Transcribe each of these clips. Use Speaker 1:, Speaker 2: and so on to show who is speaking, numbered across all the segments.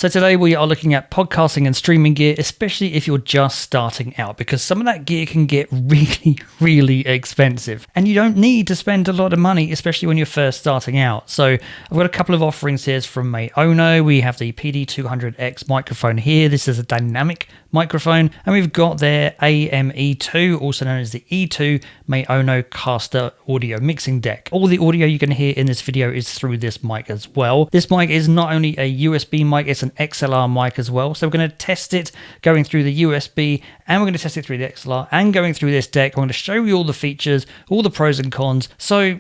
Speaker 1: So today we are looking at podcasting and streaming gear, especially if you're just starting out, because some of that gear can get really, really expensive. And you don't need to spend a lot of money, especially when you're first starting out. So I've got a couple of offerings here from Mayono. We have the PD200X microphone here. This is a dynamic microphone. And we've got their AME2, also known as the E2 Mayono Caster audio mixing deck. All the audio you can hear in this video is through this mic as well. This mic is not only a USB mic, it's an XLR mic as well. So we're going to test it going through the USB, and we're going to test it through the XLR and going through this deck. I'm going to show you all the features, all the pros and cons. So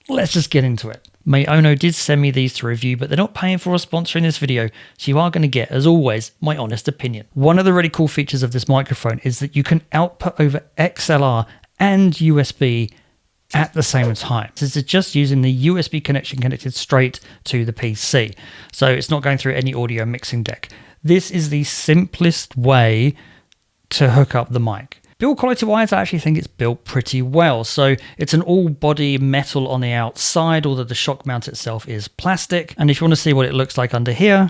Speaker 1: let's just get into it. Mayono did send me these to review, but they're not paying for or sponsoring this video, so you are going to get, as always, my honest opinion. One of the really cool features of this microphone is that you can output over XLR and USB at the same time. This is just using the USB connection connected straight to the PC. So it's not going through any audio mixing deck. This is the simplest way to hook up the mic. Build quality wise, I actually think it's built pretty well. So it's an all body metal on the outside, although the shock mount itself is plastic. And if you want to see what it looks like under here,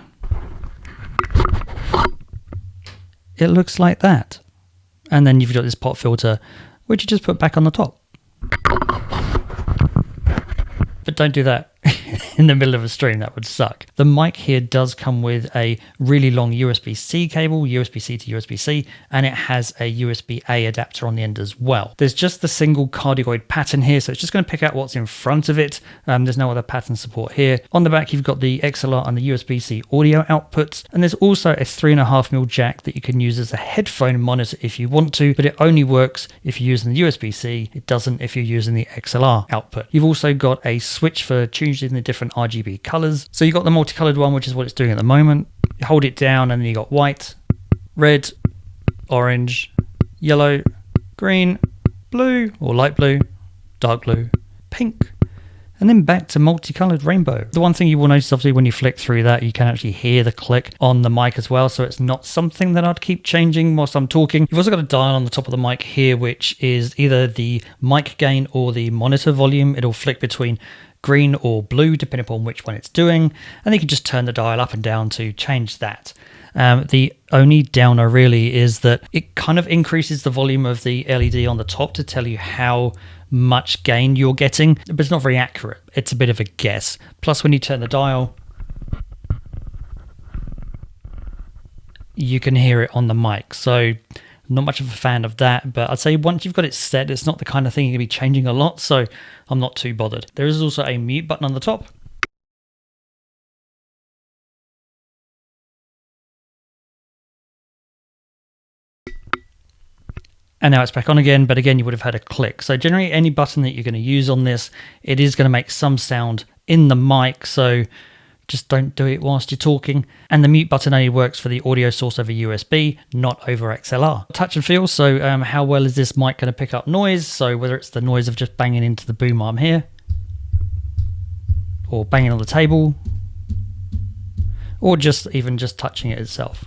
Speaker 1: it looks like that. And then you've got this pop filter, which you just put back on the top. But don't do that in the middle of a stream, that would suck. The mic here does come with a really long USB-C cable, USB-C to USB-C, and it has a USB-A adapter on the end as well. There's just the single cardioid pattern here, so it's just going to pick out what's in front of it. There's no other pattern support here. On the back, you've got the XLR and the USB-C audio outputs, and there's also a 3.5mm jack that you can use as a headphone monitor if you want to, but it only works if you're using the USB-C. It doesn't if you're using the XLR output. You've also got a switch for choosing the different RGB colors. So you've got the multicolored one, which is what it's doing at the moment. You hold it down and then you got white, red, orange, yellow, green, blue or light blue, dark blue, pink, and then back to multicolored rainbow. The one thing you will notice, obviously, when you flick through that, you can actually hear the click on the mic as well. So it's not something that I'd keep changing whilst I'm talking. You've also got a dial on the top of the mic here, which is either the mic gain or the monitor volume. It'll flick between green or blue, depending upon which one it's doing. And you can just turn the dial up and down to change that. The only downer really is that it kind of increases the volume of the LED on the top to tell you how much gain you're getting, but it's not very accurate. It's a bit of a guess. Plus, when you turn the dial, you can hear it on the mic. So not much of a fan of that, but I'd say once you've got it set, it's not the kind of thing you're going to be changing a lot, so I'm not too bothered. There is also a mute button on the top. And now it's back on again, but again, you would have had a click. So generally any button that you're going to use on this, it is going to make some sound in the mic, so just don't do it whilst you're talking. And the mute button only works for the audio source over USB, not over XLR. Touch and feel, so how well is this mic going to pick up noise? So whether it's the noise of just banging into the boom arm here, or banging on the table, or even just touching it itself.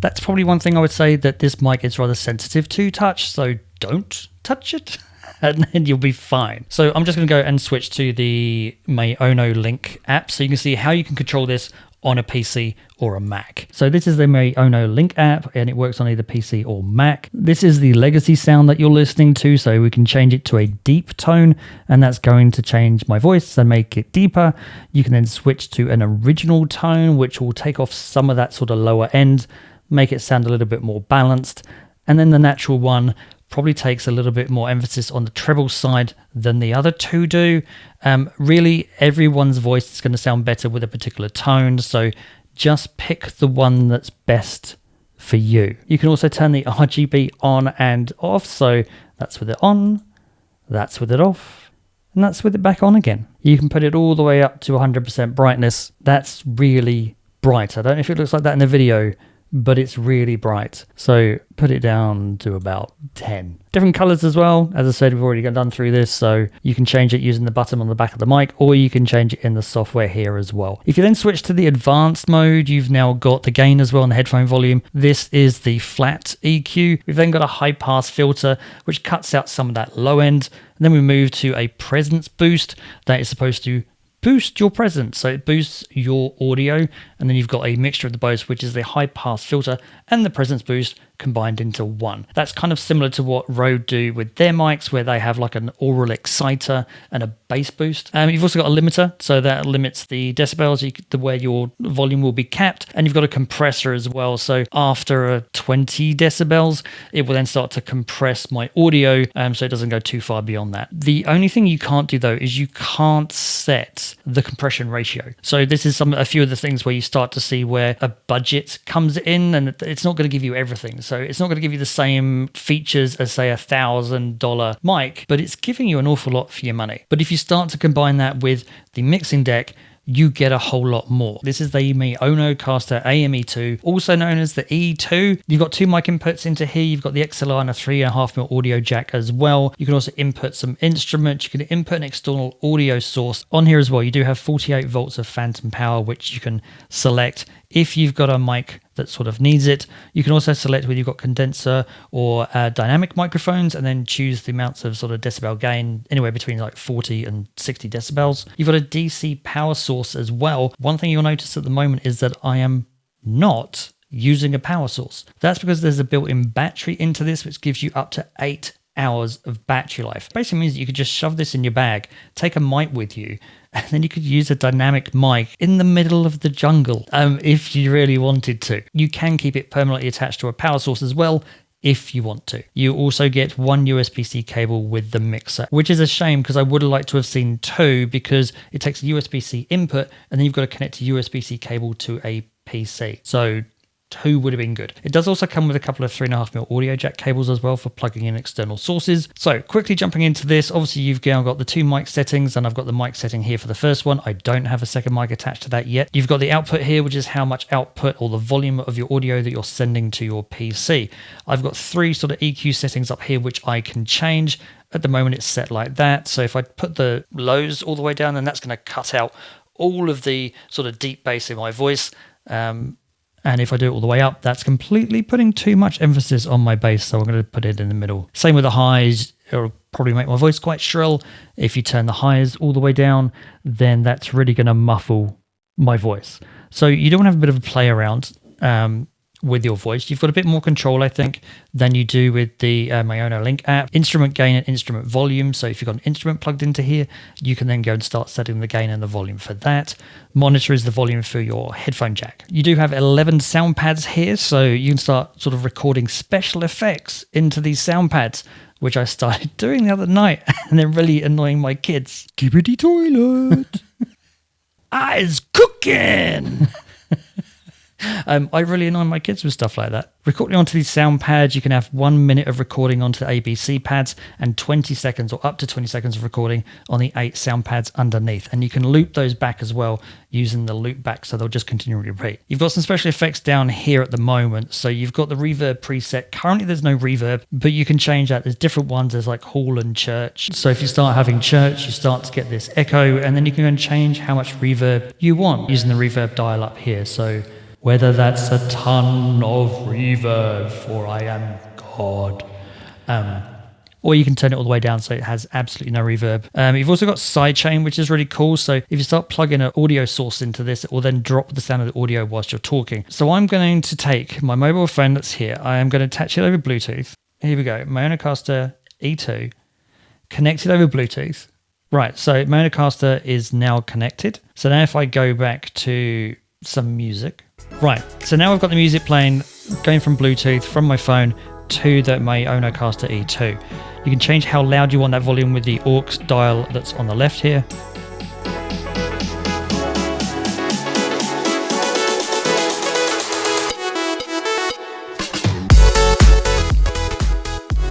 Speaker 1: That's probably one thing I would say, that this mic is rather sensitive to touch, so don't touch it and then you'll be fine. So I'm just going to go and switch to the Mayono Link app so you can see how you can control this on a PC or a Mac. So this is the Mayono Link app, and it works on either PC or Mac. This is the legacy sound that you're listening to, so we can change it to a deep tone, and that's going to change my voice and make it deeper. You can then switch to an original tone, which will take off some of that sort of lower end, make it sound a little bit more balanced. And then the natural one probably takes a little bit more emphasis on the treble side than the other two do. Really, everyone's voice is going to sound better with a particular tone, so just pick the one that's best for you. You can also turn the RGB on and off, so that's with it on, that's with it off, and that's with it back on again. You can put it all the way up to 100% brightness. That's really bright. I don't know if it looks like that in the video, but it's really bright. So put it down to about 10. Different colors as well. As I said, we've already done through this, so you can change it using the button on the back of the mic, or you can change it in the software here as well. If you then switch to the advanced mode, you've now got the gain as well and the headphone volume. This is the flat EQ. We've then got a high pass filter, which cuts out some of that low end. And then we move to a presence boost that is supposed to boost your presence. So it boosts your audio, and then you've got a mixture of the both, which is the high pass filter and the presence boost combined into one. That's kind of similar to what Rode do with their mics, where they have like an aural exciter and a bass boost. You've also got a limiter, so that limits the decibels where your volume will be capped, and you've got a compressor as well. So after 20 decibels, it will then start to compress my audio, so it doesn't go too far beyond that. The only thing you can't do though is you can't set the compression ratio. So this is a few of the things where you start to see where a budget comes in, and it's not going to give you everything. So it's not going to give you the same features as, say, $1,000 mic, but it's giving you an awful lot for your money. But if you start to combine that with the mixing deck, you get a whole lot more. This is the Yamaha Onocaster AME2, also known as the E2. You've got 2 mic inputs into here. You've got the XLR and a 3.5mm audio jack as well. You can also input some instruments. You can input an external audio source on here as well. You do have 48 volts of phantom power, which you can select if you've got a mic that sort of needs it. You can also select whether you've got condenser or dynamic microphones, and then choose the amounts of sort of decibel gain, anywhere between like 40 and 60 decibels. You've got a DC power source as well. One thing you'll notice at the moment is that I am not using a power source. That's because there's a built-in battery into this, which gives you up to 8 hours of battery life. Basically means that you could just shove this in your bag, take a mic with you, and then you could use a dynamic mic in the middle of the jungle if you really wanted to. You can keep it permanently attached to a power source as well if you want to. You also get 1 USB-C cable with the mixer, which is a shame because I would have liked to have seen 2, because it takes a USB-C input and then you've got to connect a USB-C cable to a PC. So 2 would have been good. It does also come with a couple of 3.5mm audio jack cables as well for plugging in external sources. So quickly jumping into this, obviously you've now got the 2 mic settings, and I've got the mic setting here for the first one. I don't have a second mic attached to that yet. You've got the output here, which is how much output or the volume of your audio that you're sending to your PC. I've got 3 sort of EQ settings up here, which I can change. At the moment it's set like that. So if I put the lows all the way down, then that's going to cut out all of the sort of deep bass in my voice. And if I do it all the way up, that's completely putting too much emphasis on my bass, so I'm going to put it in the middle. Same with the highs. It'll probably make my voice quite shrill. If you turn the highs all the way down, then that's really going to muffle my voice. So you don't want to have a bit of a play around with your voice. You've got a bit more control, I think, than you do with the Maono Link app. Instrument gain and instrument volume. So if you've got an instrument plugged into here, you can then go and start setting the gain and the volume for that. Monitor is the volume for your headphone jack. You do have 11 sound pads here, so you can start sort of recording special effects into these sound pads, which I started doing the other night, and they're really annoying my kids. Skibbity toilet. I's cooking. I really annoy my kids with stuff like that. Recording onto these sound pads, you can have 1 minute of recording onto the ABC pads and 20 seconds or up to 20 seconds of recording on the 8 sound pads underneath. And you can loop those back as well using the loop back, so they'll just continually repeat. You've got some special effects down here at the moment. So you've got the reverb preset. Currently there's no reverb, but you can change that. There's different ones. There's like hall and church. So if you start having church, you start to get this echo, and then you can go and change how much reverb you want using the reverb dial up here. So whether that's a ton of reverb, for I am God. Or you can turn it all the way down so it has absolutely no reverb. You've also got sidechain, which is really cool. So if you start plugging an audio source into this, it will then drop the sound of the audio whilst you're talking. So I'm going to take my mobile phone that's here. I am going to attach it over Bluetooth. Here we go. My Onocaster E2. Connected over Bluetooth. Right, so my Onocaster is now connected. So now if I go back to some music. Right, so now I've got the music playing, going from Bluetooth from my phone to my Onocaster E2. You can change how loud you want that volume with the aux dial that's on the left here.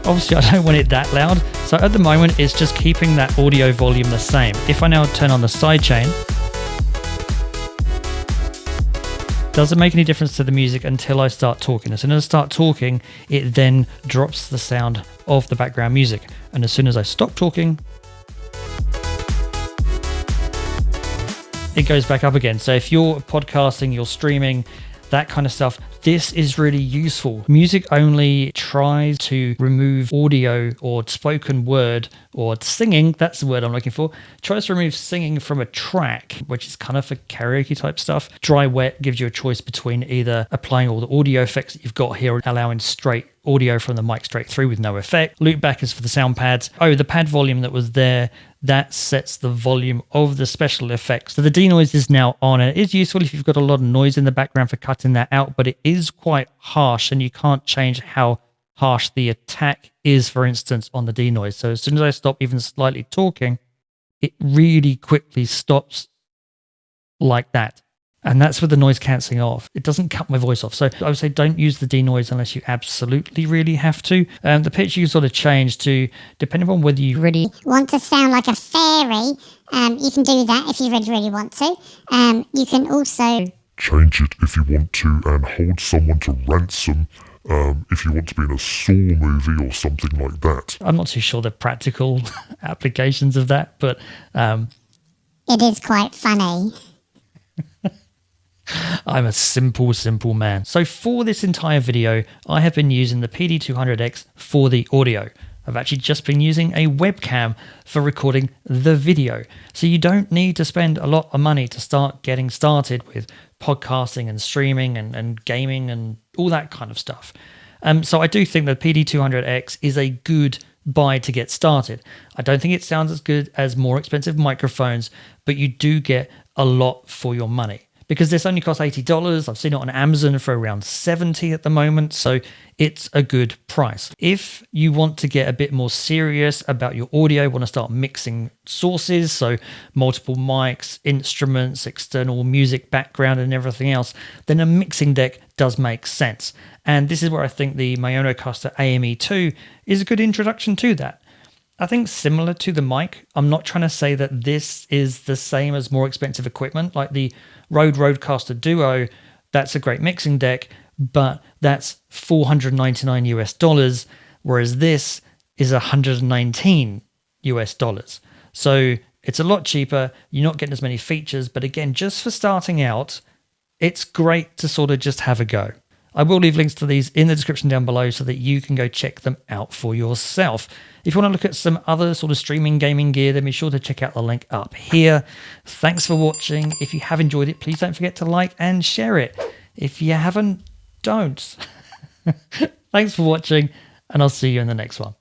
Speaker 1: Obviously I don't want it that loud, so at the moment it's just keeping that audio volume the same. If I now turn on the sidechain, doesn't make any difference to the music until I start talking. As soon as I start talking, it then drops the sound of the background music. And as soon as I stop talking, it goes back up again. So if you're podcasting, you're streaming, that kind of stuff, this is really useful. Music only tries to remove audio or spoken word or singing, that's the word I'm looking for, tries to remove singing from a track, which is kind of for karaoke type stuff. Dry wet gives you a choice between either applying all the audio effects that you've got here, allowing straight audio from the mic straight through with no effect. Loopback is for the sound pads. Oh, the pad volume that was there, that sets the volume of the special effects. So the denoise is now on, and it is useful if you've got a lot of noise in the background for cutting that out, but it is quite harsh and you can't change how harsh the attack is, for instance, on the denoise. So as soon as I stop even slightly talking, it really quickly stops like that. And that's with the noise cancelling off. It doesn't cut my voice off. So I would say don't use the denoise unless you absolutely really have to. The pitch you can sort of change to, depending on whether you
Speaker 2: really want to sound like a fairy, you can do that if you really, really want to. You can also
Speaker 3: change it if you want to and hold someone to ransom if you want to be in a Saw movie or something like that.
Speaker 1: I'm not too sure the practical applications of that, but
Speaker 2: it is quite funny.
Speaker 1: I'm a simple man. So for this entire video, I have been using the PD200X for the audio. I've actually just been using a webcam for recording the video. So you don't need to spend a lot of money to start getting started with podcasting and streaming and gaming and all that kind of stuff. So I do think the PD200X is a good buy to get started. I don't think it sounds as good as more expensive microphones, but you do get a lot for your money. Because this only costs $80. I've seen it on Amazon for around $70 at the moment, so it's a good price. If you want to get a bit more serious about your audio, want to start mixing sources, so multiple mics, instruments, external music background and everything else, then a mixing deck does make sense. And this is where I think the Maonocaster AME2 is a good introduction to that. I think similar to the mic, I'm not trying to say that this is the same as more expensive equipment like the Rode Rodecaster Duo. That's a great mixing deck, but that's $499 US, whereas this is $119 US. So it's a lot cheaper. You're not getting as many features, but again, just for starting out, it's great to sort of just have a go. I will leave links to these in the description down below so that you can go check them out for yourself. If you want to look at some other sort of streaming gaming gear, then be sure to check out the link up here. Thanks for watching. If you have enjoyed it, please don't forget to like and share it. If you haven't, don't. Thanks for watching, and I'll see you in the next one.